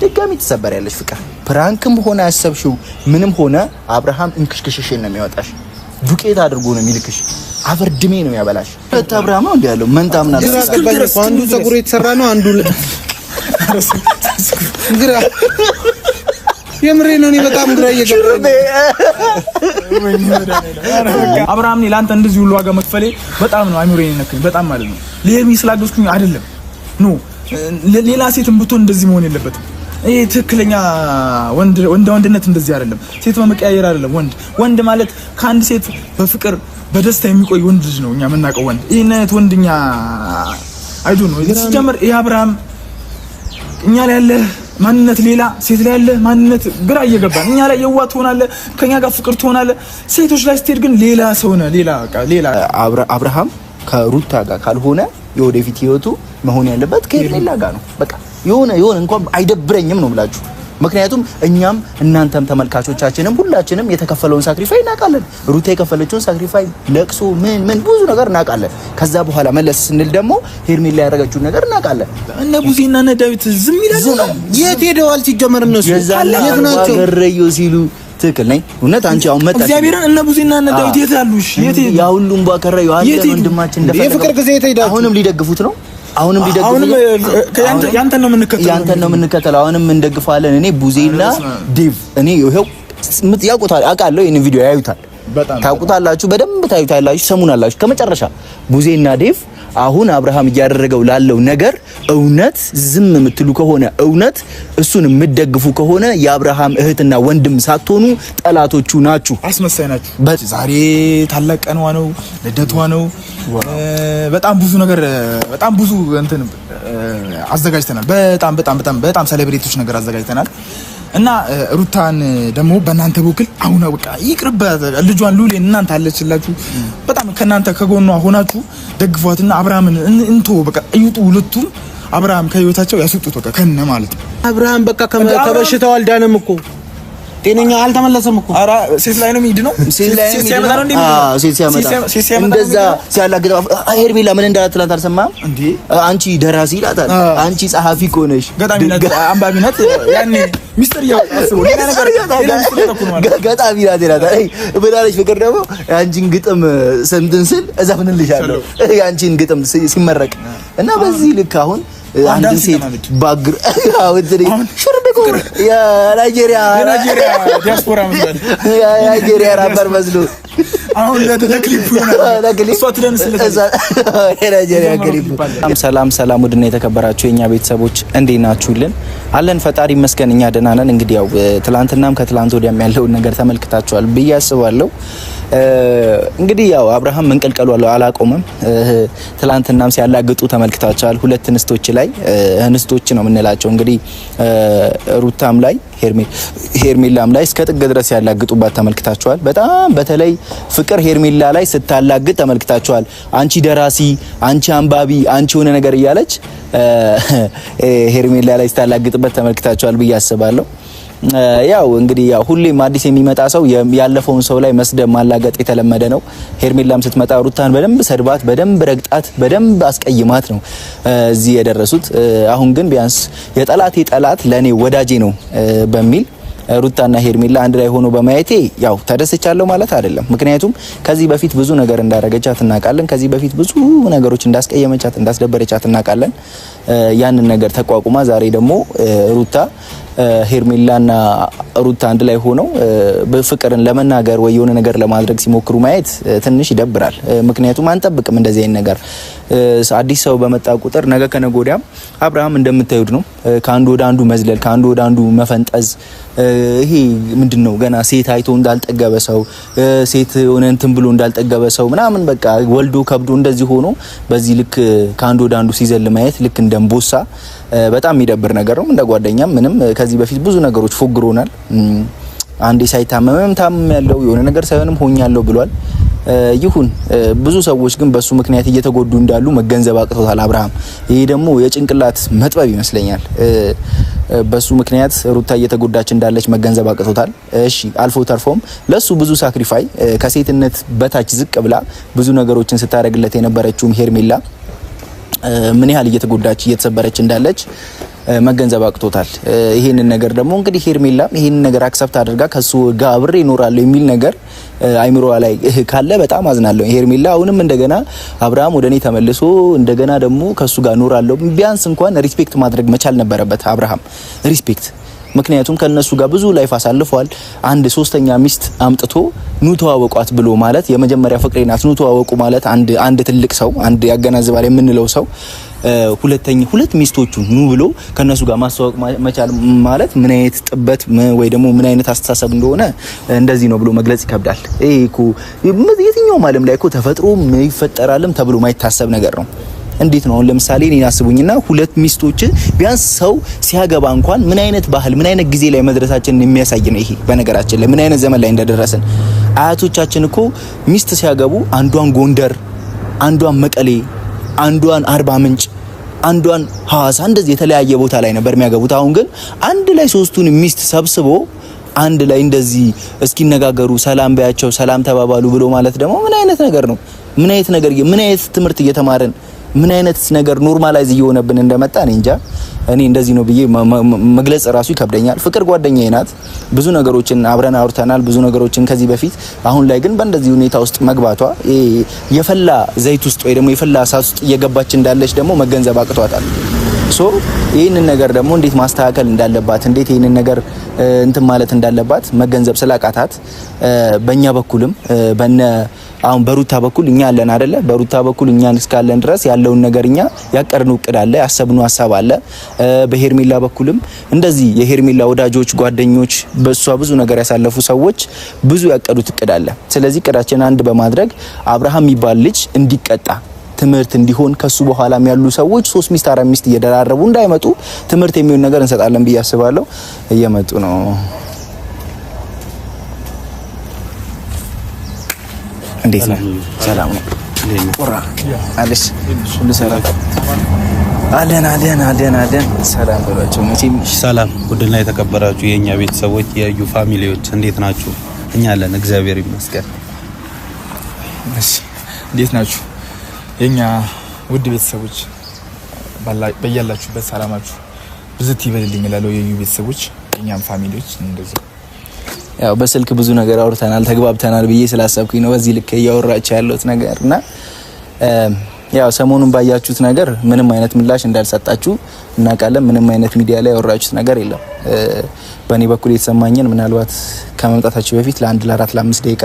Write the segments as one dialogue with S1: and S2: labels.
S1: ድጋሚ ትሰበሪያለሽ ፍቅር ፕራንክም ሆነ ያሰብሽው ምንም ሆነ አብርሃም እንክሽክሽሽን ነው የሚያወጣሽ ዱቄት አድርጎ ነው የሚልክሽ አፈርድሜ ነው ያበላሽ አብርሃም እንደ ያለው መንታምና
S2: አንዱ ፀጉር የተሰራ ነው አንዱ ግራ የምሬ ነው እኔ በጣም ግራ እየገባኝ
S3: አብርሃም እኔ ላንተ እንደዚህ ሁሉ ዋጋ መክፈሌ በጣም ነው አይምሮዬን ነከኝ በጣም ማለት ነው ለሄርሚ ስላገዝኩኝ አይደለም ኖ ሌላ ሴትም ብትሆን እንደዚህ መሆን የለበትም ይሄ ትክክለኛ ወንድነት እንደዚህ አይደለም ሴት በመቀያየር አይደለም ወንድ ማለት ከአንድ ሴት በፍቅር በደስታ የሚቆይ ወንድ ልጅ ነው እኛ የምናውቀው ወንድ ይሄን አይነት ወንድኛ አይዱ ነው ሲጀምር ይሄ አብርሃም እኛ ላይ ያለ ማንነት ሌላ ሴት ላይ ያለ ማንነት ግራ እየገባን እኛ ላይ የዋት ሆናለ ከኛ ጋር ፍቅር ትሆናለ ሴቶች ላይ ስትሄድ ግን ሌላ ሰው ነው ሌላ
S1: አብርሃም ከሩታ ጋር ካልሆነ የወደፊት ህይወቱ መሆን ያለበት ከሄርሜላ ጋር ነው በቃ የሆነ እንኳን አይደብረኝም ነው ብላችሁ ምክንያቱም እኛም እናንተም ተመልካቾቻችንም ሁላችንም የተከፈለውን ሳክሪፋይ እናውቃለን ሩታ የከፈለችውን ሳክሪፋይ ለቅሶ ምን ብዙ ነገር እናውቃለን ከዛ በኋላ መለስ ስንል ደግሞ ሄርሜላ ያደረገችውን ነገር እናውቃለን
S3: እነ ቡዚና እነ ዳዊት ዝም ይላሉ
S2: የት ሄደዋል ሲጀመር እነሱ
S1: የት ናቸው ገረዮ ሲሉ ትክክል ነኝ እውነት አንቺ አሁን መጣሽ
S3: እግዚአብሔርን እነ ቡዚና እነ ዳዊት የት ያሉሽ የት
S1: ያ ሁሉም ባከራዩ አለ ወንድማችን እንደፈለገ
S2: የፍቅር ጊዜ የት
S1: አሁንም ሊደግፉት ነው አሁንም
S3: ያንተን ነው የምንከተለው
S1: አሁንም እንደግፋለን እኔ ቡዜና ዴቭ እኔ ይሄው ያውቁታል አውቃለሁ ይሄን ቪዲዮ ያዩታል ታውቁታላችሁ በደንብ ታዩታላችሁ ሰሙናላችሁ ከመጨረሻ ቡዜና ዴቭ አሁን አብርሃም እያደረገው ላለው ነገር እውነት ዝም የምትሉ ከሆነ እውነት እሱን የምትደግፉ ከሆነ የአብርሃም እህትና ወንድም ሳትሆኑ ጠላቶቹ ናችሁ
S3: አስመሳይ ናችሁ ዛሬ ታላቅ ቀኗ ነው ልደቷ ነው በጣም ብዙ ነገር በጣም ብዙ እንትን አዘጋጅተናል በጣም ሴሌብሬቶች ነገር አዘጋጅተናል እና ሩታን ደግሞ በእናንተ በኩል አሁን በቃ ይቅርብ ልጇን ሉሌ እናንተ አለችላችሁ በጣም ከናንተ ከጎኗ ሆናችሁ ደግፏትና አብርሃምን እንቶ በቃ እዩጡ ሁለቱም አብርሃም ከህይወታቸው ያስወጡት በቃ ከነ ማለት ነው
S2: አብርሃም በቃ ከበሽታው አልዳነም እኮ ጤነኛ አልተመለሰም እኮ
S3: አራ ሴት ላይ ነው የሚድነው ሴት ሲያመጣ ነው እንዴ
S1: ሴት ሲያመጣ እንደዛ ሲያላግጥ ሄርሜላ ምን እንዳትላት አልሰማም እንዴ አንቺ ደራሲ ይላታል አንቺ ጸሐፊ ኮነሽ
S3: ገጣሚነት አንባቢነት ያኔ ሚስተር ያውቃስሩ ሌላ ነገር
S1: ገጣሚ ይላታል አይ በዳለች ፍቅር ደግሞ አንቺን ግጥም ሰምተን ስል እዘፍንልሻለሁ አንቺን ግጥም ሲመረቅ እና በዚህ ልክ አሁን አንድ ሴት ባግር አውጥሪ ሽርደቆ ያ ናይጄሪያ
S3: ዲያስፖራ ማለት
S1: ያ ናይጄሪያ ራበር መስሎ
S3: አሁን ለክሊፑ
S1: ሰላም ውድና የተከበራችሁ የኛ ቤተሰቦች እንዴት ናችሁልን? አለን ፈጣሪ ይመስገን እኛ ደህና ነን። እንግዲህ ያው ትላንትናም ከትላንት ወዲያም ያለውን ነገር ተመልክታችኋል ብዬ አስባለሁ። እንግዲህ ያው አብርሃም መንቀልቀሉ አላቆመም። ትላንትናም ሲያላግጡ ተመልክታችኋል። ሁለት እንስቶች ላይ እንስቶች ነው የምንላቸው እንግዲህ ሩታም ላይ ሄርሜላም ላይ እስከ ጥግ ድረስ ያላግጡባት ተመልክታችኋል። በጣም በተለይ ፍቅር ሄርሜላ ላይ ስታላግጥ ተመልክታችኋል። አንቺ ደራሲ፣ አንቺ አንባቢ፣ አንቺ ሆነ ነገር እያለች ሄርሜላ ላይ ስታላግጥበት ተመልክታችኋል ብዬ አስባለሁ። ያው እንግዲህ ያው ሁሌም አዲስ የሚመጣ ሰው ያለፈውን ሰው ላይ መስደብ ማላገጥ የተለመደ ነው። ሄርሜላም ስትመጣ ሩታን በደንብ ሰድባት፣ በደንብ ረግጣት፣ በደንብ አስቀይማት ነው እዚህ የደረሱት። አሁን ግን ቢያንስ የጠላቴ ጠላት ለኔ ወዳጄ ነው በሚል ሩታና ሄርሜላ አንድ ላይ ሆኖ በማየቴ ያው ተደስቻለሁ ማለት አይደለም። ምክንያቱም ከዚህ በፊት ብዙ ነገር እንዳረገቻት እናውቃለን። ከዚህ በፊት ብዙ ነገሮች እንዳስቀየመቻት እንዳስደበረቻት እናውቃለን። ያንን ነገር ተቋቁማ ዛሬ ደግሞ ሩታ ሄርሜላና ሩታ አንድ ላይ ሆነው በፍቅርን ለመናገር ወይ የሆነ ነገር ለማድረግ ሲሞክሩ ማየት ትንሽ ይደብራል። ምክንያቱም አንጠብቅም እንደዚህ አይነት ነገር። አዲስ ሰው በመጣ ቁጥር ነገ ከነገ ወዲያም አብርሃም እንደምታዩት ነው ከአንዱ ወደ አንዱ መዝለል፣ ከአንዱ ወደ አንዱ መፈንጠዝ። ይሄ ምንድነው ገና ሴት አይቶ እንዳልጠገበ ሰው፣ ሴት ሆነ እንትን ብሎ እንዳልጠገበ ሰው ምናምን በቃ ወልዶ ከብዶ እንደዚህ ሆኖ በዚህ ልክ ከአንዱ ወደ አንዱ ሲዘል ማየት ልክ እንደምቦሳ በጣም የሚደብር ነገር ነው። እንደ ጓደኛም ምንም ከዚህ በፊት ብዙ ነገሮች ፎግሮናል። አንዴ ሳይታመምም ታመም ያለው የሆነ ነገር ሳይሆንም ሆኛለሁ ብሏል። ይሁን ብዙ ሰዎች ግን በሱ ምክንያት እየተጎዱ እንዳሉ መገንዘብ አቅቶታል አብርሃም። ይሄ ደግሞ የጭንቅላት መጥበብ ይመስለኛል። በሱ ምክንያት ሩታ እየተጎዳች እንዳለች መገንዘብ አቅቶታል። እሺ አልፎ ተርፎም ለሱ ብዙ ሳክሪፋይ ከሴትነት በታች ዝቅ ብላ ብዙ ነገሮችን ስታደርግለት የነበረችውም ሄርሜላ ምን ያህል እየተጎዳች እየተሰበረች እንዳለች መገንዘብ አቅቶታል። ይሄንን ነገር ደግሞ እንግዲህ ሄርሜላም ይሄንን ነገር አክሰፕት አድርጋ ከሱ ጋር አብሬ እኖራለሁ የሚል ነገር አይምሮዋ ላይ ካለ በጣም አዝናለሁ። ሄርሜላ አሁንም እንደገና አብርሃም ወደኔ ተመልሶ እንደገና ደግሞ ከሱ ጋር እኖራለሁ ቢያንስ እንኳን ሪስፔክት ማድረግ መቻል ነበረበት አብርሃም ሪስፔክት። ምክንያቱም ከነሱ ጋር ብዙ ላይፍ አሳልፈዋል። አንድ ሶስተኛ ሚስት አምጥቶ ኑ ተዋወቋት ብሎ ማለት የመጀመሪያ ፍቅሬ ናት ኑ ተዋወቁ ማለት አንድ ትልቅ ሰው አንድ ያገናዝባል የምንለው ሰው ሁለት ሚስቶቹን ኑ ብሎ ከነሱ ጋር ማስተዋወቅ መቻል ማለት ምን አይነት ጥበት ወይ ደግሞ ምን አይነት አስተሳሰብ እንደሆነ እንደዚህ ነው ብሎ መግለጽ ይከብዳል። ይሄ እኮ የትኛውም ዓለም ላይ እኮ ተፈጥሮም ይፈጠራልም ተብሎ ማይታሰብ ነገር ነው። እንዴት ነው አሁን ለምሳሌ እኔን አስቡኝና ሁለት ሚስቶች ቢያንስ ሰው ሲያገባ እንኳን ምን አይነት ባህል ምን አይነት ጊዜ ላይ መድረሳችንን የሚያሳይ ነው። ይሄ በነገራችን ላይ ምን አይነት ዘመን ላይ እንደደረስን አያቶቻችን እኮ ሚስት ሲያገቡ አንዷን ጎንደር፣ አንዷን መቀሌ፣ አንዷን አርባ ምንጭ፣ አንዷን ሐዋሳ እንደዚህ የተለያየ ቦታ ላይ ነበር የሚያገቡት። አሁን ግን አንድ ላይ ሶስቱን ሚስት ሰብስቦ አንድ ላይ እንደዚህ እስኪነጋገሩ ሰላም ባያቸው ሰላም ተባባሉ ብሎ ማለት ደግሞ ምን አይነት ነገር ነው? ምን አይነት ትምህርት እየተማረን ምን አይነት ነገር ኖርማላይዝ እየሆነብን እንደመጣ እኔ እንጃ። እኔ እንደዚህ ነው ብዬ መግለጽ ራሱ ይከብደኛል። ፍቅር ጓደኛዬ ናት። ብዙ ነገሮችን አብረን አውርተናል፣ ብዙ ነገሮችን ከዚህ በፊት። አሁን ላይ ግን በእንደዚህ ሁኔታ ውስጥ መግባቷ የፈላ ዘይት ውስጥ ወይ ደግሞ የፈላ እሳት ውስጥ እየገባች እንዳለች ደግሞ መገንዘብ አቅቷታል። ሶ ይህንን ነገር ደግሞ እንዴት ማስተካከል እንዳለባት እንዴት ይህንን ነገር እንትን ማለት እንዳለባት መገንዘብ ስላቃታት በእኛ በኩልም አሁን በሩታ በኩል እኛ አለን አይደለ? በሩታ በኩል እኛን እስካለን ድረስ ያለውን ነገር እኛ ያቀርነው እቅድ አለ፣ ያሰብነው ሀሳብ አለ። በሄርሜላ በኩልም እንደዚህ የሄርሜላ ወዳጆች፣ ጓደኞች፣ በሷ ብዙ ነገር ያሳለፉ ሰዎች ብዙ ያቀዱት እቅድ አለ። ስለዚህ እቅዳችን አንድ በማድረግ አብርሃም የሚባል ልጅ እንዲቀጣ ትምህርት እንዲሆን ከሱ በኋላም ያሉ ሰዎች 3 ሚስት 4 ሚስት እየደራረቡ እንዳይመጡ ትምህርት የሚሆን ነገር እንሰጣለን ብዬ አስባለሁ። እየመጡ ነው። እንዴት ነው? ሰላም ነው? ቁራ አለሽ? ሁሉ ሰላም አለን። ሰላም ብሏቸው መቼም
S2: ሰላም። ውድና የተከበራችሁ የኛ ቤተሰቦች የዩ ፋሚሊዎች እንዴት ናችሁ? እኛ አለን እግዚአብሔር ይመስገን።
S3: እሺ እንዴት ናችሁ? የኛ ውድ ቤተሰቦች በያላችሁበት ሰላማችሁ ብዝት ይበልልኝ እላለሁ። የዩ ቤተሰቦች የኛም ፋሚሊዎች እንደዚህ
S1: ያው በስልክ ብዙ ነገር አውርተናል ተግባብተናል ብዬ ስላሰብኩኝ ነው በዚህ ልክ እያወራች ያለሁት ነገርና ያው ሰሞኑን ባያችሁት ነገር ምንም አይነት ምላሽ እንዳልሰጣችሁ እናውቃለን። ምንም አይነት ሚዲያ ላይ ያወራችሁት ነገር የለም። በእኔ በኩል የተሰማኝን ምናልባት ከመምጣታችሁ በፊት ለ4 ለ5 ደቂቃ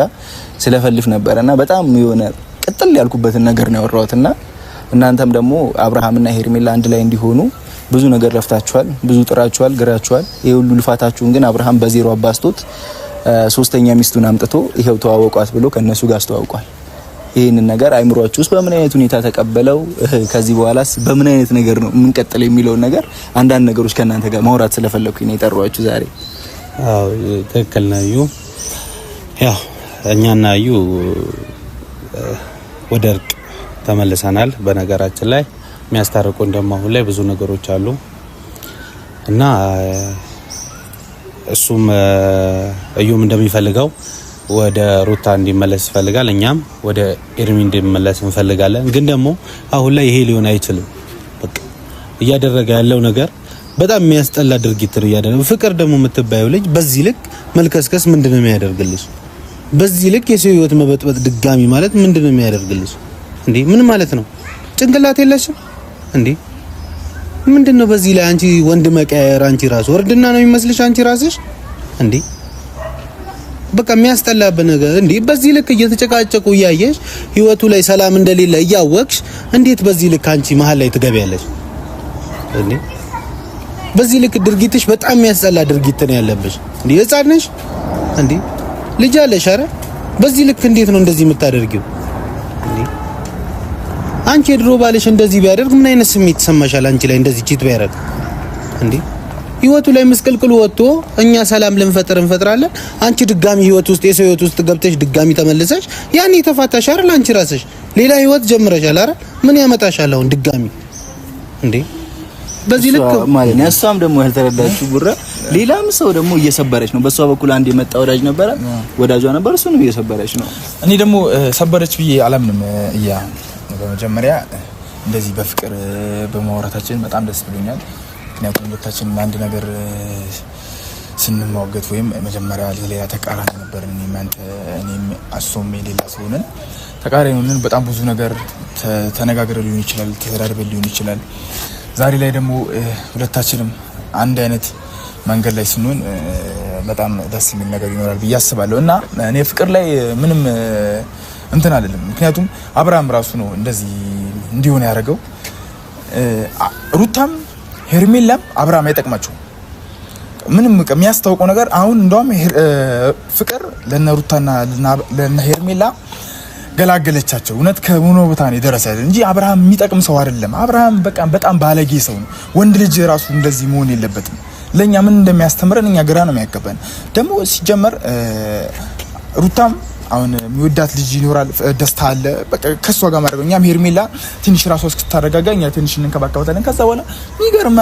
S1: ስለፈልፍ ነበርና በጣም የሆነ ቅጥል ያልኩበትን ነገር ነው ያወራሁትና እናንተም ደግሞ አብርሃምና ሄርሜላ አንድ ላይ እንዲሆኑ ብዙ ነገር ለፍታችኋል፣ ብዙ ጥራችኋል፣ ግራችኋል። ይሄ ሁሉ ልፋታችሁን ግን አብርሃም በዜሮ አባስቶት ሶስተኛ ሚስቱን አምጥቶ ይሄው ተዋወቋት ብሎ ከነሱ ጋር አስተዋውቋል። ይሄንን ነገር አይምሮአችሁ ውስጥ በምን አይነት ሁኔታ ተቀበለው ከዚህ በኋላስ በምን አይነት ነገር ነው የምንቀጥለው የሚለው ነገር አንዳንድ ነገሮች ከናንተ ጋር ማውራት ስለፈለኩኝ ነው የጠራኋችሁ ዛሬ።
S2: አዎ ትክክል ነው። ያው እኛና ዩ ወደ እርቅ ተመልሰናል። በነገራችን ላይ የሚያስታርቁን ደግሞ አሁን ላይ ብዙ ነገሮች አሉ እና እሱም እዩም እንደሚፈልገው ወደ ሩታ እንዲመለስ ይፈልጋል። እኛም ወደ ኤርሚ እንዲመለስ እንፈልጋለን። ግን ደግሞ አሁን ላይ ይሄ ሊሆን አይችልም። በቃ እያደረገ ያለው ነገር በጣም የሚያስጠላ ድርጊት ነው እያደረገ። ፍቅር ደግሞ የምትባየው ልጅ በዚህ ልክ መልከስከስ ምንድነው የሚያደርግልሽ? በዚህ ልክ የሰው ህይወት መበጥበጥ ድጋሚ ማለት ምንድነው የሚያደርግልሽ እንዴ? ምን ማለት ነው? ጭንቅላት የለሽም እንዴ? ምንድነው በዚህ ላይ አንቺ ወንድ መቀየር አንቺ ራሱ ወርድና ነው የሚመስልሽ አንቺ ራስሽ እንዴ? በቃ የሚያስጠላበት ነገር እንዴ! በዚህ ልክ እየተጨቃጨቁ እያየሽ ህይወቱ ላይ ሰላም እንደሌለ እያወቅሽ እንዴት በዚህ ልክ አንቺ መሀል ላይ ትገቢያለሽ እንዴ? በዚህ ልክ ድርጊትሽ በጣም የሚያስጠላ ድርጊት ነው ያለብሽ እንዴ! ህፃን ነሽ እንዴ? ልጅ አለሽ። ኧረ በዚህ ልክ እንዴት ነው እንደዚህ የምታደርጊው እንዴ? አንቺ የድሮ ባልሽ እንደዚህ ቢያደርግ ምን አይነት ስሜት ይሰማሻል? አንቺ ላይ እንደዚህ ቺት ቢያደርግ እንዴ? ህይወቱ ላይ መስቀልቅሉ ወጥቶ እኛ ሰላም ልንፈጥር እንፈጥራለን። አንቺ ድጋሚ ህይወት ውስጥ የሰው ህይወት ውስጥ ገብተሽ ድጋሚ ተመልሰሽ ያኔ ተፋታሽ አይደል? አንቺ ራስሽ ሌላ ህይወት ጀምረሻል አይደል? ምን ያመጣሻል አሁን ድጋሚ እንዴ? በዚህ ልክ
S1: ማለት ነው። እሷም ደግሞ ያልተረዳችው ጉራ ሌላም ሰው ደግሞ እየሰበረች ነው። በሷ በኩል አንድ የመጣ ወዳጅ ነበረ፣ ወዳጇ ነበር፣ እሱንም እየሰበረች ነው።
S3: እኔ ደግሞ ሰበረች ብዬ አላምንም። በመጀመሪያ እንደዚህ በፍቅር በማውራታችን በጣም ደስ ብሎኛል። ምክንያቱም ሁለታችንም አንድ ነገር ስንሟገት ወይም መጀመሪያ ሌላ ተቃራኒ ነበር። እኔም አሶም ሌላ ስለሆነን ተቃራኒ ሆነን በጣም ብዙ ነገር ተነጋግረን ሊሆን ይችላል፣ ተደራርበን ሊሆን ይችላል። ዛሬ ላይ ደግሞ ሁለታችንም አንድ አይነት መንገድ ላይ ስንሆን በጣም ደስ የሚል ነገር ይኖራል ብዬ አስባለሁ እና እኔ ፍቅር ላይ ምንም እንትን አይደለም። ምክንያቱም አብርሃም ራሱ ነው እንደዚህ እንዲሆን ያደረገው። ሩታም ሄርሜላም አብርሃም አይጠቅማቸውም ምንም። የሚያስታውቀው ነገር አሁን እንደውም ፍቅር ለነ ሩታና ለነ ሄርሜላ ገላገለቻቸው። እውነት ከሆነ ቦታ ነው የደረሰ እንጂ አብርሃም የሚጠቅም ሰው አይደለም። አብርሃም በጣም ባለጌ ሰው ነው። ወንድ ልጅ ራሱ እንደዚህ መሆን የለበትም። ለኛ ምን እንደሚያስተምረን እኛ ግራ ነው የሚያቀበን። ደግሞ ሲጀመር ሩታም አሁን የሚወዳት ልጅ ይኖራል፣ ደስታ አለ። በቃ ከሷ ጋር ማድረግ እኛም ሄርሜላ ትንሽ ራሷ እስክታረጋጋ እኛ ትንሽ እንከባከባታለን። ከዛ በኋላ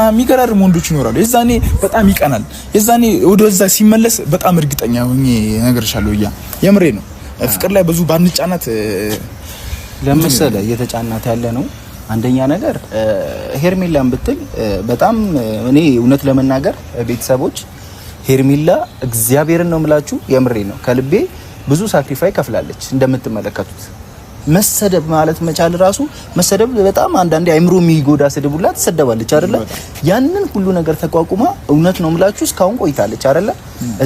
S3: የሚገራርም ወንዶች ይኖራሉ። የዛኔ በጣም ይቀናል። የዛኔ ወደዛ ሲመለስ በጣም እርግጠኛ ሆኜ እነግርሻለሁ። የምሬ ነው። ፍቅር ላይ ብዙ ባንጫናት
S1: ለምሳሌ እየተጫናት ያለ ነው። አንደኛ ነገር ሄርሜላን ብትል በጣም እኔ እውነት ለመናገር ቤተሰቦች ሄርሜላ እግዚአብሔርን ነው የምላችሁ፣ የምሬ ነው ከልቤ ብዙ ሳክሪፋይ ከፍላለች። እንደምትመለከቱት መሰደብ ማለት መቻል ራሱ መሰደብ በጣም አንዳንዴ አይምሮ የሚጎዳ ስድብ ሁላ ትሰደባለች አይደለ? ያንን ሁሉ ነገር ተቋቁማ እውነት ነው የምላችሁ እስካሁን ቆይታለች አይደለ?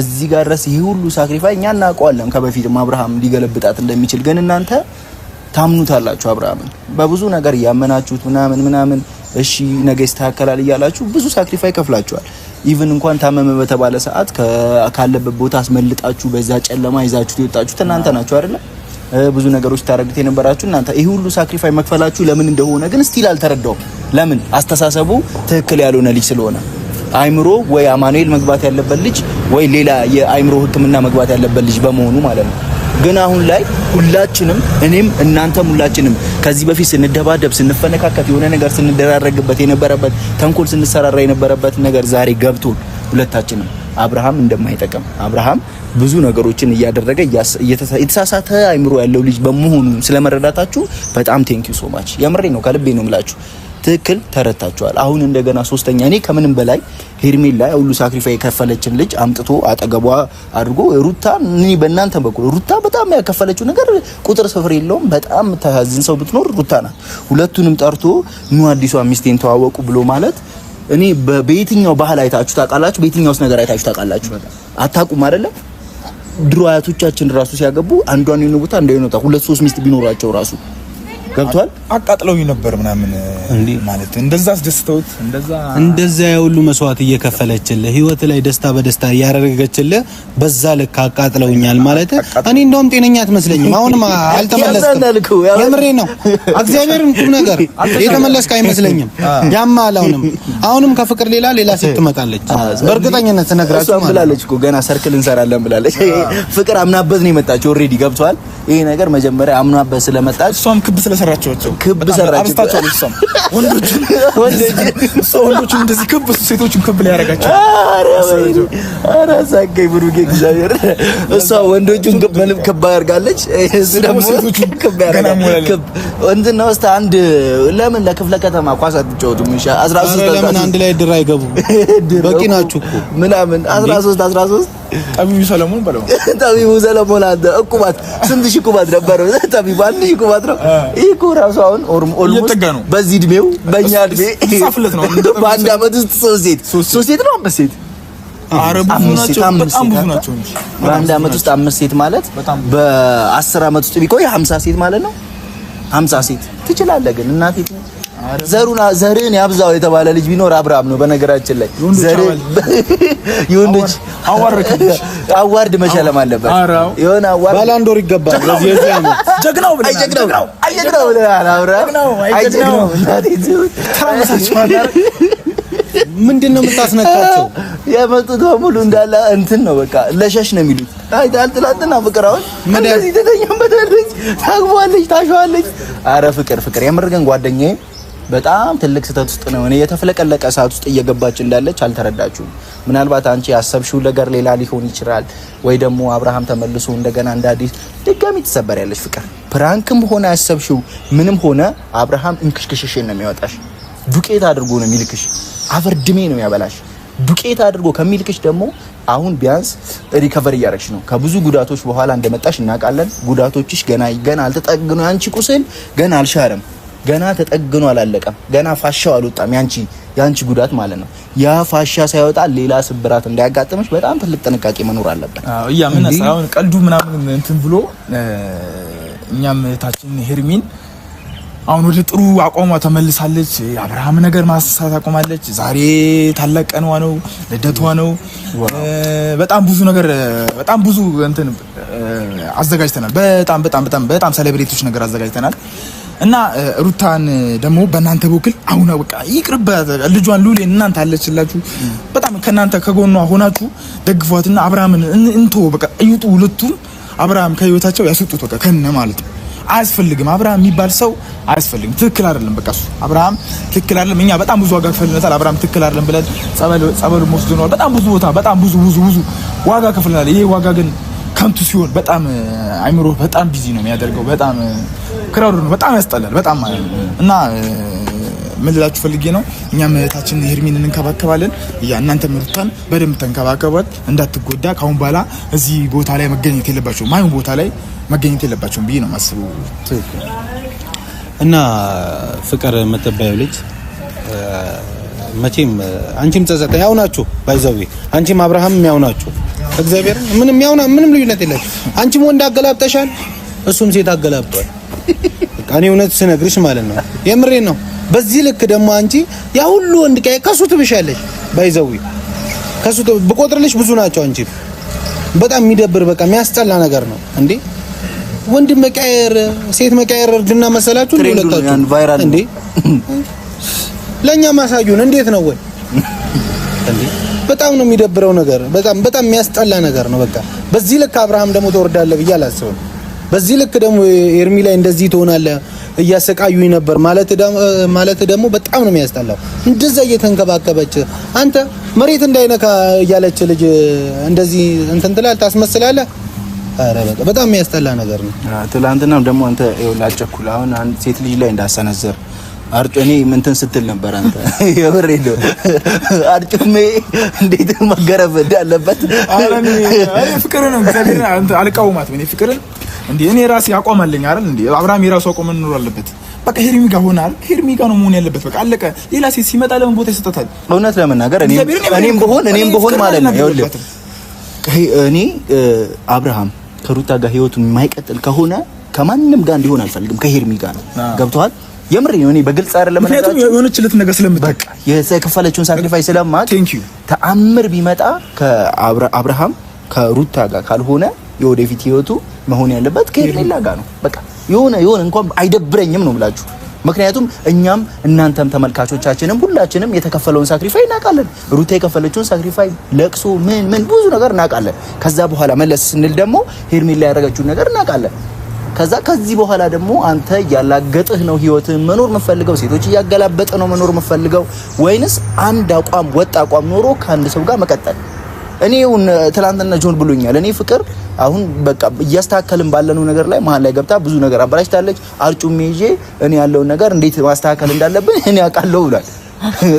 S1: እዚህ ጋር ድረስ ይሄ ሁሉ ሳክሪፋይ እኛ እናውቀዋለን ከበፊትም አብርሃም ሊገለብጣት እንደሚችል። ግን እናንተ ታምኑታላችሁ አብርሃምን በብዙ ነገር ያመናችሁት ምናምን እሺ ነገ ይስተካከላል እያላችሁ ብዙ ሳክሪፋይ ከፍላችኋል። ኢቭን እንኳን ታመመ በተባለ ሰዓት ካለበት ቦታ አስመልጣችሁ በዛ ጨለማ ይዛችሁ የወጣችሁት እናንተ ናችሁ አይደለ? ብዙ ነገሮች ታረግት የነበራችሁ እናንተ። ይሄ ሁሉ ሳክሪፋይ መክፈላችሁ ለምን እንደሆነ ግን ስቲል አልተረዳውም። ለምን? አስተሳሰቡ ትክክል ያልሆነ ልጅ ስለሆነ አይምሮ ወይ አማኑኤል መግባት ያለበት ልጅ ወይ ሌላ የአይምሮ ሕክምና መግባት ያለበት ልጅ በመሆኑ ማለት ነው። ግን አሁን ላይ ሁላችንም እኔም እናንተም ሁላችንም ከዚህ በፊት ስንደባደብ ስንፈነካከት የሆነ ነገር ስንደራረግበት የነበረበት ተንኮል ስንሰራራ የነበረበት ነገር ዛሬ ገብቶ ሁለታችንም አብርሃም እንደማይጠቅም አብርሃም ብዙ ነገሮችን እያደረገ የተሳሳተ አይምሮ ያለው ልጅ በመሆኑ ስለመረዳታችሁ በጣም ቴንክ ዩ ሶ ማች። የምሬ ነው ከልቤ ነው የምላችሁ። ትክክል ተረታችኋል። አሁን እንደገና ሶስተኛ እኔ ከምንም በላይ ሄርሜላ ሁሉ ሳክሪፋይ የከፈለችን ልጅ አምጥቶ አጠገቧ አድርጎ ሩታ እኔ በእናንተ በኩል ሩታ በጣም ያከፈለችው ነገር ቁጥር ስፍር የለውም። በጣም ታዝን ሰው ብትኖር ሩታ ናት። ሁለቱንም ጠርቶ ኑ አዲሷ ሚስቴን ተዋወቁ ብሎ ማለት እኔ በየትኛው ባህል አይታችሁ ታውቃላችሁ? በየትኛውስ ነገር አይታችሁ ታውቃላችሁ? አታውቁም አይደለ? ድሮ አያቶቻችን ራሱ ሲያገቡ አንዷን የሆነ ቦታ እንደሆነ ነው ሁለት ሶስት ሚስት ቢኖራቸው ራሱ ገብቷል። አቃጥለው ነበር ምናምን ማለት እንደዛ አስደስተውት
S2: እንደዛ ያውሉ መስዋዕት እየከፈለችልህ ህይወት ላይ ደስታ በደስታ ያረጋገችልህ በዛ ልክ አቃጥለውኛል ማለት እኔ እንደውም ጤነኛ አትመስለኝም። አሁንም አልተመለስክም። የምሬ ነው እግዚአብሔርን ቁም ነገር የተመለስክ አይመስለኝም። ያማል አሁንም ከፍቅር ሌላ ሴት ትመጣለች በእርግጠኝነት ተነግራችሁ ማለት
S1: ብላለች እኮ ገና ሰርክል እንሰራለን ብላለች። ፍቅር አምናበት ነው የመጣችው። ኦሬዲ ገብቷል። ይሄ ነገር መጀመሪያ አምናበት ስለመጣች
S3: እሷም ክብ ስለሰራቻቸው ክብ ሰራቻቸው እሷም ወንዶቹ እንደዚህ ክብ ሴቶቹን ክብ ላይ ያረጋቸው።
S1: አረ ሳቀይ ብሩጌ እግዚአብሔር እሷ ወንዶቹን ክብ ያርጋለች። እሱ ደግሞ ሴቶቹን ክብ ያረጋል። ክብ እንትን ነው። እስቲ አንድ ለምን ለክፍለ ከተማ ኳስ አትጫወቱም? 13
S2: ለምን አንድ ላይ ድር አይገቡ? በቂ ናችሁ እኮ ምናምን 13
S3: ጠቢቡ ሰለሞን በለው
S1: ጠቢቡ ሰለሞን አንተ እቁባት ስንት ሺህ ቁባት ነበር? ጠቢቡ አንድ ሺህ ቁባት ነው። ይሄ ራሱ አሁን ኦልሞስት በዚህ እድሜው በእኛ እድሜ
S3: ሳፍለት ነው።
S1: በአንድ አመት ውስጥ ሶስት ሴት ነው አምስት ሴት በጣም ብዙ ናቸው እንጂ በአንድ አመት ውስጥ አምስት ሴት ማለት በ10 አመት ውስጥ ቢቆይ 50 ሴት ማለት ነው። 50 ሴት ትችላለህ። ግን እናቴ ዘርን ያብዛው የተባለ ልጅ ቢኖር አብርሃም ነው። በነገራችን ላይ የወንዶች አዋርድ መሸለም አለበት። የሆነ አዋርድ
S2: ባላንዶር ይገባል። ለዚህ የዚህ
S1: ጀግናው ብለናል አብርሃም አይጀግናው
S2: ምንድነው የምታስነካቸው?
S1: የመጡት በሙሉ እንዳለ እንትን ነው በቃ ለሸሽ ነው የሚሉት። አይታልጥላትና ፍቅር አሁን እንደዚህ ተተኛበት ልጅ ታግቧለች፣ ታሸዋለች። አረ ፍቅር የምር ግን ጓደኛዬ በጣም ትልቅ ስህተት ውስጥ ነው። እኔ የተፈለቀለቀ ሰዓት ውስጥ እየገባች እንዳለች አልተረዳችሁም። ምናልባት አንቺ ያሰብሽው ነገር ሌላ ሊሆን ይችላል፣ ወይ ደግሞ አብርሃም ተመልሶ እንደገና እንዳዲስ ድጋሚ ትሰበሪያለሽ። ፍቅር ፕራንክም ሆነ ያሰብሽው ምንም ሆነ አብርሃም እንክሽክሽሽን ነው የሚያወጣሽ። ዱቄት አድርጎ ነው የሚልክሽ። አፈርድሜ ነው ያበላሽ። ዱቄት አድርጎ ከሚልክሽ ደግሞ አሁን ቢያንስ ሪከቨር እያደረግሽ ነው። ከብዙ ጉዳቶች በኋላ እንደመጣሽ እናውቃለን። ጉዳቶችሽ ገና አልተጠግኑ። ያንቺ ቁስል ገና አልሻረም። ገና ተጠግኖ አላለቀም። ገና ፋሻው አልወጣም። ያንቺ ጉዳት ማለት ነው። ያ ፋሻ ሳይወጣ ሌላ ስብራት እንዳያጋጥምሽ በጣም ትልቅ ጥንቃቄ መኖር አለበት።
S3: ምን አሁን ቀልዱ ምናምን እንትን ብሎ እኛም እህታችን ሄርሚን አሁን ወደ ጥሩ አቋሟ ተመልሳለች። አብርሃም ነገር ማሳሳት አቆማለች። ዛሬ ታላቅ ቀኗ ነው፣ ልደቷ ነው። በጣም ብዙ ነገር በጣም ብዙ እንትን አዘጋጅተናል። በጣም ሴሌብሬቶች ነገር አዘጋጅተናል እና ሩታን ደግሞ በእናንተ በኩል አሁን በቃ ይቅርባት። ልጇን ሉሌ እናንተ አለችላችሁ። በጣም ከናንተ ከጎኗ ሆናችሁ ደግፏትና አብርሃምን እንቶ በቃ እዩጡ። ሁለቱም አብርሃም ከህይወታቸው ያስወጡት በቃ ከነ ማለት ነው። አያስፈልግም። አብርሃም የሚባል ሰው አያስፈልግም። ትክክል አይደለም። በቃ እሱ አብርሃም ትክክል አይደለም። እኛ በጣም ብዙ ዋጋ ከፍለናል። አብርሃም ትክክል አይደለም ብለን ጸበሉ ወስደናል። በጣም ብዙ ቦታ በጣም ብዙ ዋጋ ከፍለናል። ይሄ ዋጋ ግን ከንቱ ሲሆን በጣም አይምሮ በጣም ቢዚ ነው የሚያደርገው። በጣም ክራውድ ነው። በጣም ያስጠላል። በጣም ማለት ነው። እና ምን ልላችሁ ፈልጌ ነው፣ እኛም እህታችን ሄርሚን እንንከባከባለን። እናንተ ሩታን በደንብ ተንከባከቧት እንዳትጎዳ። ካሁን በኋላ እዚህ ቦታ ላይ መገኘት የለባቸውም። ማይሆን ቦታ ላይ መገኘት የለባቸውም ብዬ ነው የማስበው።
S2: እና ፍቅር የምትባየው ልጅ መቼም አንቺም ጸጸተ ያው ናችሁ። ባይዘው አንቺም አብርሃም ያው ናችሁ። እግዚአብሔር ምንም ልዩነት የላችሁ። አንቺም ወንድ አገላብጠሻል፣ እሱም ሴት አገላብጧል። እኔ እውነት ስነግርሽ ማለት ነው፣ የምሬን ነው። በዚህ ልክ ደግሞ አንቺ ያ ሁሉ ወንድ ከሱ ትብሻለሽ። ባይዘው ከሱ በቆጥርልሽ ብዙ ናቸው። አንቺ በጣም የሚደብር በቃ የሚያስጠላ ነገር ነው እንዴ! ወንድ መቀየር ሴት መቀየር እርድና መሰላችሁ ለሁለታችሁ እንዴ? ለኛ ማሳዩን እንዴት ነው ወይ እንዴ? በጣም ነው የሚደብረው ነገር። በጣም የሚያስጠላ ነገር ነው። በቃ በዚህ ልክ አብርሃም ደግሞ ተወርዳለህ ብዬ አላስብም። በዚህ ልክ ደግሞ ኤርሚ ላይ እንደዚህ ትሆናለህ እያሰቃዩኝ ነበር ማለት ደግሞ በጣም ነው የሚያስጠላው። እንደዛ እየተንከባከበች አንተ መሬት እንዳይነካ እያለች ልጅ እንደዚህ እንትን ትላለህ፣ ታስመስላለህ። አረ በጣም የሚያስጠላ ነገር ነው።
S1: ትላንትና ደግሞ አንተ ላጨኩል አሁን አንድ ሴት ልጅ ላይ እንዳሰነዘር አርጩኔ ምንትን ስትል ነበር አንተ የብር የለው አርጩሜ እንዴት መገረፍ እንዳለበት
S3: አረኒ ፍቅር ነው። እግዚአብሔር አንተ አልቃወማት ምን ፍቅርን እንዴ እኔ ራሴ አቆማለኝ አይደል እንዴ? አብርሃም የራሱ አቆም መኖር አለበት። በቃ ሄርሚ ጋር ሆናል። ሄርሚ ጋር ነው መሆን ያለበት። በቃ አለቀ። ሌላ ሴት ሲመጣ ለምን ቦታ ይሰጣታል?
S1: እውነት ለመናገር እኔም በሆን ማለት ነው ይኸውልህ እኔ አብርሃም ከሩታ ጋር ህይወቱን የማይቀጥል ከሆነ ከማንም ጋር እንዲሆን አልፈልግም። ከሄርሚ ጋር ነው። ገብቶሃል? የምር ነው። እኔ በግልጽ አይደለም ማለት ነው።
S3: የሆነችለት ነገር ስለምትበቃ
S1: የከፈለችውን ሳክሪፋይስ ስለማት ተአምር ቢመጣ ከአብርሃም ከሩታ ጋር ካልሆነ የወደፊት ህይወቱ መሆን ያለበት ከሄርሜላ ጋር ነው። በቃ የሆነ እንኳን አይደብረኝም ነው ብላችሁ። ምክንያቱም እኛም እናንተም ተመልካቾቻችንም ሁላችንም የተከፈለውን ሳክሪፋይ እናውቃለን። ሩታ የከፈለችውን ሳክሪፋይ ለቅሶ ምን ብዙ ነገር እናውቃለን። ከዛ በኋላ መለስ ስንል ደግሞ ሄርሜላ ያደረገችውን ነገር እናውቃለን። ከዚህ በኋላ ደግሞ አንተ ያላገጥህ ነው ህይወትን መኖር መፈልገው፣ ሴቶች እያገላበጠ ነው መኖር መፈልገው፣ ወይንስ አንድ አቋም ወጥ አቋም ኖሮ ከአንድ ሰው ጋር መቀጠል? እኔውን ትላንትና ጆን ብሎኛል። እኔ ፍቅር አሁን በቃ እያስተካከልን ባለነው ነገር ላይ መሀል ላይ ገብታ ብዙ ነገር አበላሽታለች። አርጩሜ ይዤ እኔ ያለውን ነገር እንዴት ማስተካከል እንዳለብን እኔ አውቃለሁ ብሏል።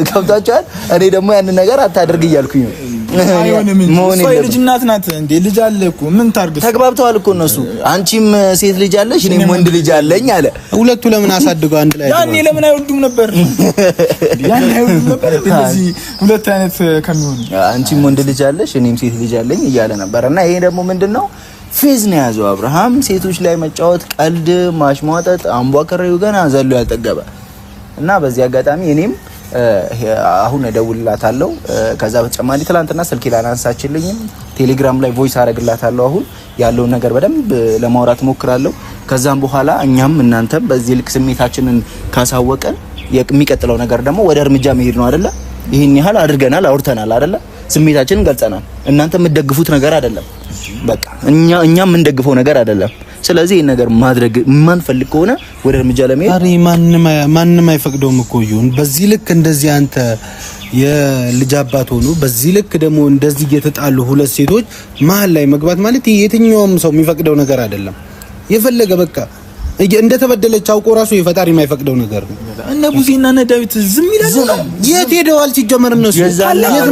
S1: ገብታችኋል? እኔ ደግሞ ያንን ነገር አታደርግ እያልኩኝ ነው።
S3: እሷ የልጅ እናት ናት እንዴ? ልጅ አለ እኮ ምን ታርግ?
S1: ተግባብተዋል እኮ እነሱ። አንቺም ሴት ልጅ አለሽ እኔም ወንድ ልጅ አለኝ አለ።
S2: ሁለቱ ለምን አሳድገው አንድ ላይ
S3: ያኔ ለምን አይወልዱም ነበር? እንደዚህ ሁለት አይነት ከሚሆኑ
S1: አንቺም ወንድ ልጅ አለሽ እኔም ሴት ልጅ አለኝ እያለ ነበር። እና ይሄ ደግሞ ምንድነው ፌዝ ነው ያዘው አብርሃም። ሴቶች ላይ መጫወት፣ ቀልድ ማሽሟጠጥ፣ አምቧከረው ገና ዘሎ ያልጠገበ እና በዚህ አጋጣሚ እኔም አሁን እደውልላታለሁ። ከዛ በተጨማሪ ትላንትና ስልክ ላናንሳችልኝም ቴሌግራም ላይ ቮይስ አረግላታለሁ። አሁን ያለውን ነገር በደንብ ለማውራት ሞክራለሁ። ከዛም በኋላ እኛም እናንተም በዚህ ልክ ስሜታችንን ካሳወቀን የሚቀጥለው ነገር ደግሞ ወደ እርምጃ መሄድ ነው አይደለ? ይሄን ያህል አድርገናል፣ አውርተናል አይደለ? ስሜታችንን ገልጸናል። እናንተ የምትደግፉት ነገር አይደለም። በቃ እኛ የምንደግፈው ነገር አይደለም። ስለዚህ ይሄን ነገር ማድረግ ማንፈልግ ከሆነ ወደ እርምጃ ለመሄድ
S2: አሪ ማንንም አይፈቅደውም እኮ ይሁን። በዚህ ልክ እንደዚህ አንተ የልጅ አባት ሆኖ በዚህ ልክ ደግሞ እንደዚህ እየተጣሉ ሁለት ሴቶች መሀል ላይ መግባት ማለት የትኛውም ሰው የሚፈቅደው ነገር አይደለም። የፈለገ በቃ እንደተበደለች አውቆ ራሱ የፈጣሪ የማይፈቅደው ነገር ነው።
S3: እነ ቡዜና እነ ዳዊት ዝም ይላሉ።
S2: የት ሄደዋል ሲጀመር እነሱ?
S1: የት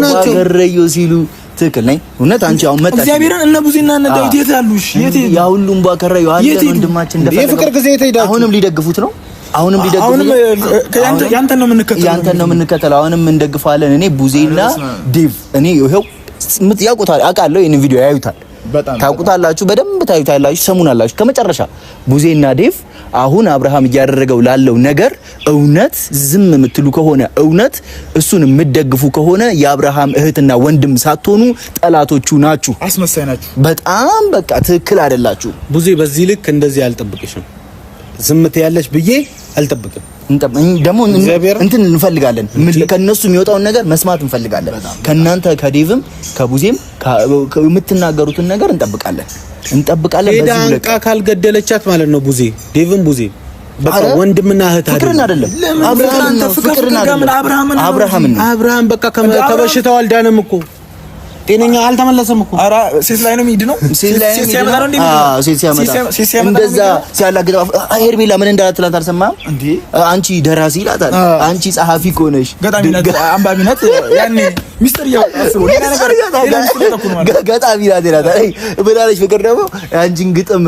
S1: ናቸው? ገረዮ ሲሉ ትክክል ነኝ። እውነት አንቺ አሁን መጣሽ
S3: እግዚአብሔርን እነ ቡዜና እነ ዳዊት የት አሉ? እሺ የት
S1: ያ ሁሉም ባከራዩ አለ ወንድማችን እንደፈለገ
S2: የፍቅር ጊዜ የት ሄዳችሁ?
S1: አሁንም ሊደግፉት ነው። አሁንም
S3: ያንተን ነው
S1: የምንከተለው። አሁንም እንደግፋለን። እኔ ቡዜና ዴቭ እኔ ይሄው ያውቁታል፣ አውቃለሁ። ይሄን ቪዲዮ ያዩታል፣ ታውቁታላችሁ፣ በደንብ ታዩታላችሁ፣ ሰሙናላችሁ። ከመጨረሻ ቡዜና ዴቭ አሁን አብርሃም እያደረገው ላለው ነገር እውነት ዝም የምትሉ ከሆነ እውነት እሱን የምትደግፉ ከሆነ የአብርሃም እህትና ወንድም ሳትሆኑ ጠላቶቹ ናችሁ፣
S3: አስመሳይ ናችሁ።
S1: በጣም በቃ ትክክል አይደላችሁ።
S2: ቡዜ በዚህ ልክ እንደዚህ አልጠብቅሽም። ዝምት ያለሽ ብዬ አልጠብቅም።
S1: ደግሞ እንትን እንፈልጋለን፣ ከነሱ የሚወጣውን ነገር መስማት እንፈልጋለን። ከናንተ ከዴቭም ከቡዜም የምትናገሩትን ነገር እንጠብቃለን። በዚህ ልክ
S2: ካልገደለቻት ማለት ነው ቡዜ ዴቭም ቡዜ በቃ ወንድምና እህት
S1: አይደለም።
S2: አብርሃም በቃ ከበሽታው አልዳነም እኮ ጤነኛ አልተመለሰም እኮ።
S3: አራ ሴት ላይ ነው የሚድነው። ሴት ሲያመጣ ነው
S1: እንደዛ ሲያላግጥ ሄርሜላ ምን እንዳላት ትላንት አልሰማህም እንዴ? አንቺ ደራሲ ይላታል፣ አንቺ ጸሐፊ ኮነሽ
S3: ገጣሚነት አንባቢነት ያኔ ሚስተር ያው ሌላ ነገር
S1: ገጣሚ ናት ይላታል። ብላለች። ፍቅር ደግሞ አንቺን ግጥም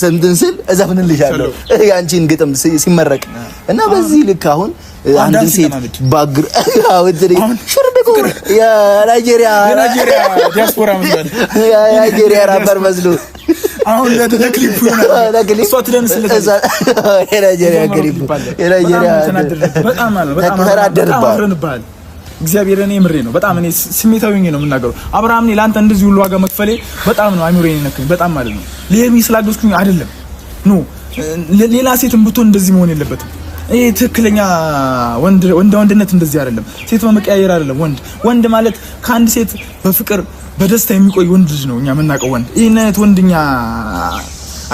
S1: ሰምተን ስል እዘፍንልሻለሁ የአንቺን ግጥም ሲመረቅ እና በዚህ ልክ አሁን አንድ ሴት ባግር የናይጄሪያ
S3: ዲያስፖራ መስሏል።
S1: የናይጄሪያ ራፐር መስሎ
S3: አሁን ለክሊፑ እሷ ትደንስለት
S1: የናይጄሪያ ክሊፑ የናይጄሪያ በጣም ተራደርባል።
S3: እግዚአብሔር እኔ ምሬ ነው። በጣም እኔ ስሜታዊ ነኝ ነው የምናገረው። አብርሃም እኔ ላንተ እንደዚህ ሁሉ ዋጋ መክፈሌ በጣም ነው አይምሮዬን ነክኝ። በጣም ማለት ነው ለሄሚ ስላገዝኩኝ አይደለም ኖ ሌላ ሴትም ብትሆን እንደዚህ መሆን የለበትም። ይሄ ትክክለኛ ወንድነት እንደዚህ አይደለም። ሴት በመቀያየር አይደለም። ወንድ ማለት ከአንድ ሴት በፍቅር በደስታ የሚቆይ ወንድ ልጅ ነው እኛ የምናውቀው ወንድ። ይሄን አይነት ወንድኛ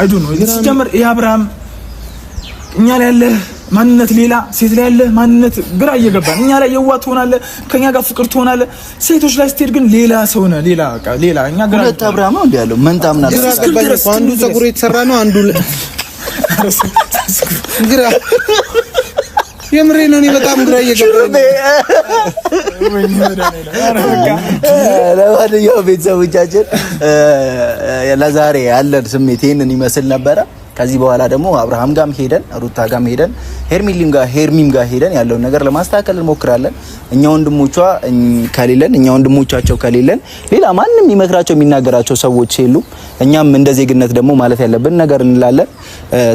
S3: አይዱ ነው ሲጀምር። ይሄ አብርሃም እኛ ላይ ያለ ማንነት ሌላ፣ ሴት ላይ ያለ ማንነት ግራ እየገባን እኛ ላይ የዋህ ትሆናለህ፣ ከኛ ጋር ፍቅር ትሆናለህ። ሴቶች ላይ ስትሄድ ግን ሌላ ሰው ነህ፣ ሌላ እኛ ግራ
S1: ሁለት አብርሃም ነው እንዴ ያለው መንታ ምናምን
S2: አንዱ ፀጉሩ የተሰራ ነው አንዱ ግራ የምሬ ነው። እኔ በጣም ግራ እየገባኝ
S1: ለማንኛውም ቤተሰቦቻችን ለዛሬ ያለን ስሜት ይሄንን ይመስል ነበረ። ከዚህ በኋላ ደግሞ አብርሃም ጋም ሄደን ሩታ ጋም ሄደን ሄርሚም ጋር ሄደን ያለውን ነገር ለማስተካከል እንሞክራለን። እኛ ወንድሞቻቸው ከሌለን ሌላ ማንም ይመክራቸው የሚናገራቸው ሰዎች የሉም። እኛም እንደ ዜግነት ደግሞ ማለት ያለብን ነገር እንላለን።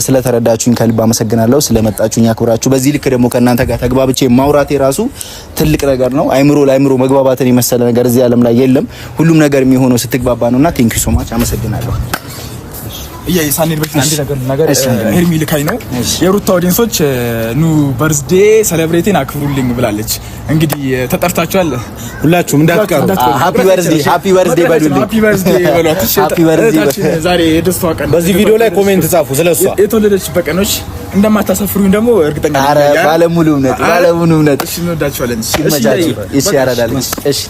S1: ስለተረዳችሁኝ ከልብ አመሰግናለሁ። ስለመጣችሁኝ አክብራችሁ በዚህ ልክ ደግሞ ከእናንተ ጋር ተግባብቼ ማውራቴ ራሱ ትልቅ ነገር ነው። አይምሮ ለአይምሮ መግባባትን የመሰለ ነገር እዚህ ዓለም ላይ የለም። ሁሉም ነገር የሚሆነው ስትግባባ ነውና ቴንክ ዩ ሶ ማች አመሰግናለሁ።
S3: ሳኔር በፊት አንድ ነገር ሄርሚ ልካይ ነው የሩታ ኦዲየንሶች ኑ በርዝዴ ሴሌብሬቲን አክብሩልኝ ብላለች። እንግዲህ ተጠርታችኋል ሁላችሁም እንዳትቀሩ።
S1: ሃፒ በርዝዴ በሉልኝ። ሃፒ በርዝዴ
S3: ዛሬ የደስታዋ ቀን።
S2: በዚህ ቪዲዮ ላይ ኮሜንት ጻፉ ስለሷ
S3: የተወለደችበት ቀኖች እንደማታሳፍሩኝ ደግሞ እርግጠኛ ነኝ።
S1: ባለሙሉ እምነት
S3: እሺ እንወዳችኋለን።
S1: እሺ ያራዳል። እሺ